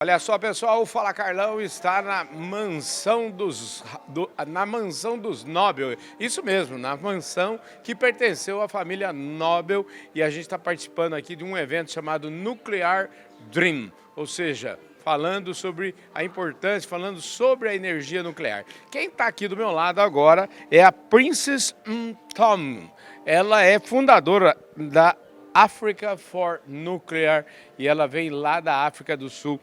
Olha só, pessoal, o Fala Carlão está na mansão dos Nobel. Isso mesmo, na mansão que pertenceu à família Nobel. E a gente está participando aqui de um evento chamado Nuclear Dream, ou seja, falando sobre a importância, falando sobre a energia nuclear. Quem está aqui do meu lado agora é a Princess Mthombeni. Ela é fundadora da Africa for Nuclear, e ela vem lá da África do Sul.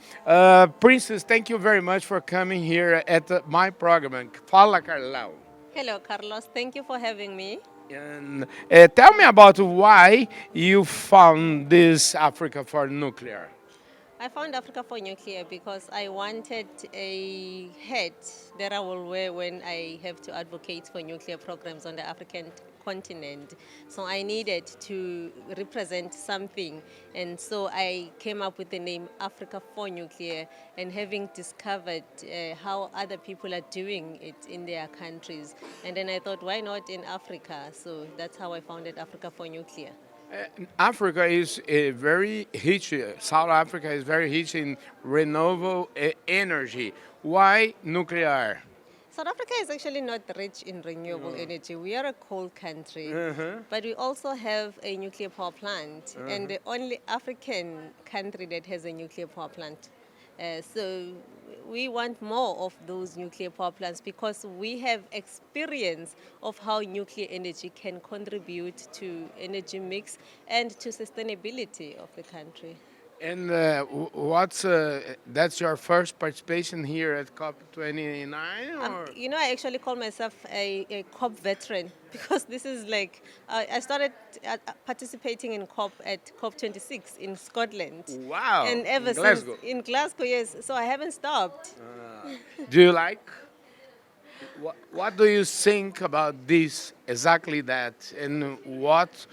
Princess, thank you very much for coming here at my program, Fala Carlão. Hello, Carlos. Thank you for having me. And tell me about why you found this Africa for Nuclear. I found Africa for Nuclear because I wanted a hat that I will wear when I have to advocate for nuclear programs on the African continent. So I needed to represent something, and so I came up with the name Africa for Nuclear, and having discovered how other people are doing it in their countries. And then I thought, why not in Africa? So that's how I founded Africa for Nuclear. Africa is very rich, South Africa is very rich in renewable energy. Why nuclear? South Africa is actually not rich in renewable energy. We are a coal country, but we also have a nuclear power plant, and the only African country that has a nuclear power plant. So we want more of those nuclear power plants because we have experience of how nuclear energy can contribute to energy mix and to sustainability of the country. And that's your first participation here at COP29? I actually call myself a COP veteran because this is like, I started participating in COP at COP26 in Scotland. Wow, and ever in Glasgow. Since, in Glasgow, yes. So I haven't stopped. Do you like? What do you think about this, exactly that, and what...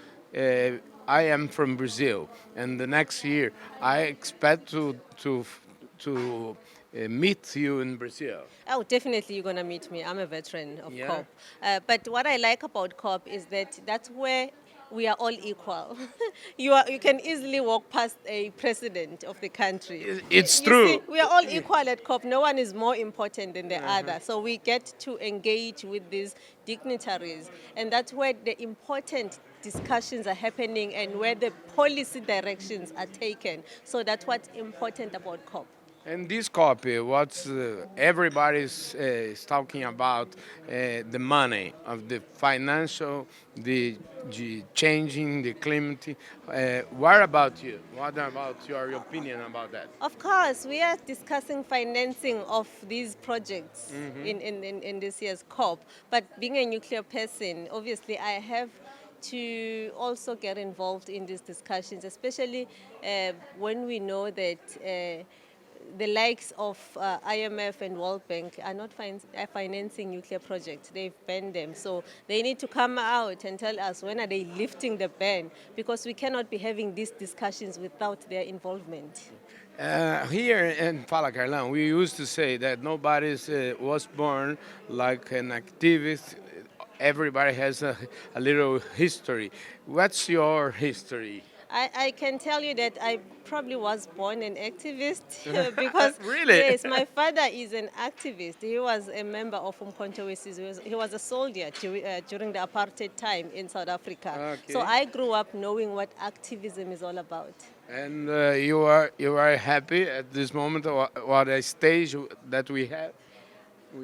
I am from Brazil, and the next year I expect to meet you in Brazil. Oh, definitely you're going to meet me. I'm a veteran of Yeah. COP. But what I like about COP is that that's where we are all equal. You can easily walk past a president of the country. It's You true. see, we are all equal at COP. No one is more important than the other. So we get to engage with these dignitaries. And that's where the important discussions are happening and where the policy directions are taken. So that's what's important about COP. And this copy, what's everybody's is talking about the money of the financial, the changing the climate. What about you? What about your opinion about that? Of course, we are discussing financing of these projects in this year's COP. But being a nuclear person, obviously I have to also get involved in these discussions, especially when we know that the likes of IMF and World Bank are not financing nuclear projects. They've banned them. So they need to come out and tell us when are they lifting the ban, because we cannot be having these discussions without their involvement. Here in Fala Carlão, we used to say that nobody was born like an activist. Everybody has a little history. What's your history? I can tell you that I probably was born an activist because Really? Yes, my father is an activist. He was a member of Mthombeni. He was a soldier during the apartheid time in South Africa. Okay. So I grew up knowing what activism is all about. And you are happy at this moment, or what a stage that we have?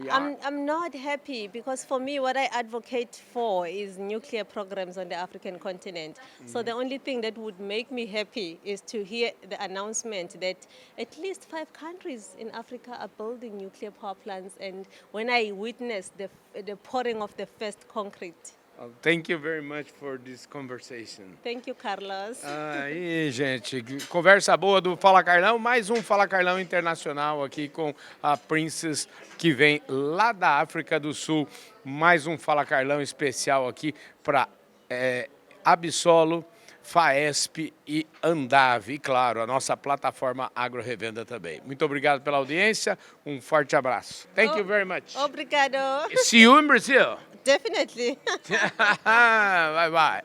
I'm not happy because for me what I advocate for is nuclear programs on the African continent. So the only thing that would make me happy is to hear the announcement that at least 5 countries in Africa are building nuclear power plants, and when I witnessed the pouring of the first concrete. Thank you very much for this conversation. Thank you, Carlos. Aí, gente, conversa boa do Fala Carlão, mais um Fala Carlão internacional aqui com a Princess, que vem lá da África do Sul. Mais um Fala Carlão especial aqui para ABISOLO, FAESP e ANDAV, e claro, a nossa plataforma AgroRevenda também. Muito obrigado pela audiência, um forte abraço. Thank you very much. Obrigado. See you in Brazil. Definitely. Bye bye.